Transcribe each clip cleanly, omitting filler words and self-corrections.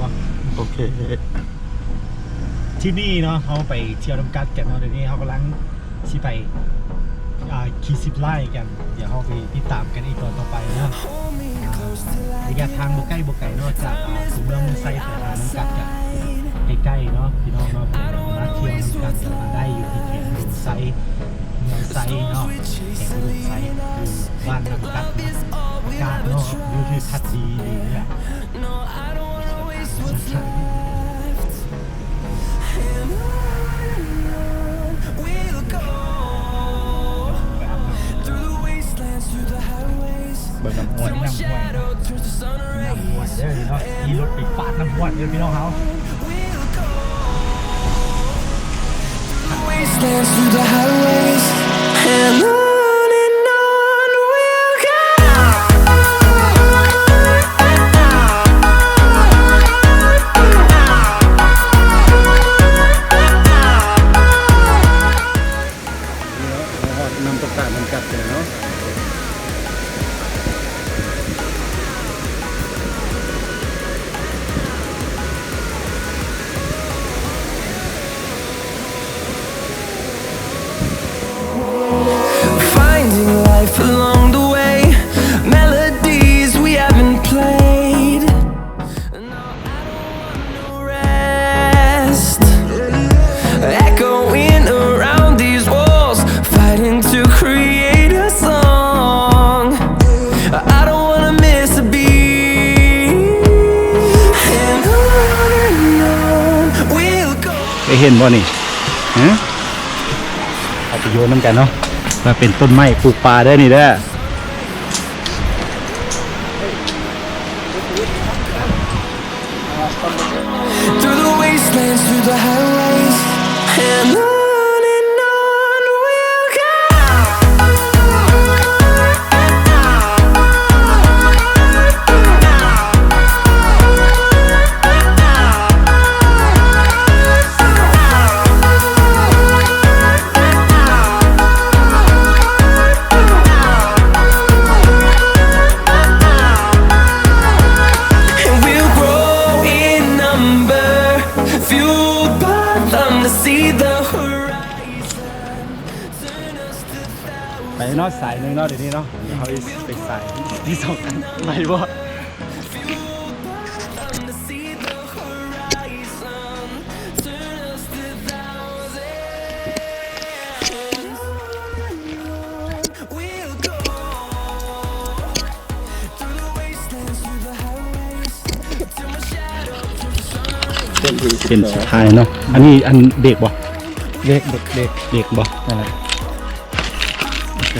ป่ะโอเคที่นี่เนาะเขาไปเที่ยวน้ำกัดกันเนาะเดี๋ยวนี้เขากำลังที่ไปขี่10 ไร่กัน เดี๋ยวเขาไปติดตามกันอีกตอนต่อไปนะระยะทางบกใกล้บกไก่นอกจากถึงเมืองไซไปหาน้ำกัดกันใกล้ๆเนาะพี่น้องเนาะมาเที่ยวน้ำกัดกันมาได้อยู่ที่แขงรุนไซเมืองไซเนาะแขงรุนไซคือบ้านน้ำกัดอากาศเนาะวิวทิวทัศน์ดีเลยอะเบิ่งน้ำห้วยเด้อเนาะขี่รถไปฟาดน้ำห้วยเด้อพี่น้องเขานำประกาศมันกัดเลยเนาะLife along the way, melodies we haven't played. No, I don't want no rest. Echoing around these walls, fighting to create a song. I don't wanna miss a beat. And on we'll go. ไปเห็นบ่นี่ฮะเอาไปโยนน้ำกันเนาะมาเป็นต้นไม้ปลูกปลาได้นี่เด้อ Through the wastelands, through the highways, and on we'll go. And we'll grow in number, fueled by them to see the horizon. Turn us to ไปเนาะสายหนึ่งเนาะเดี๋ยวนี้เนาะเดี๋ยวเขาไปสายที่สองกันไปบ่ them to see the horizon. Turn us to thousands. We'll go through the wastelands, through the highways, till my shadow turns to sun rays. เป็นสุดท้ายเนาะอันนี้อันเด็กบ่เด็กบ่นั่นแหละโอเค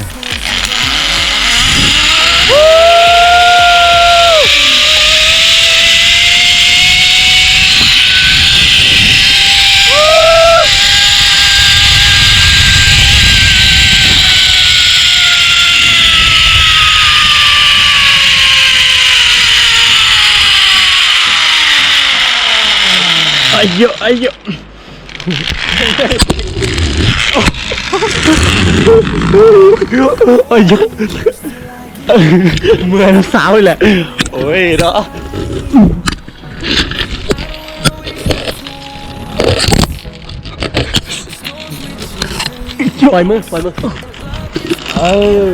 อายุอายุอายุเมื่อยสาวเลยแหละโอ้ยเนาะปล่อยมือเออ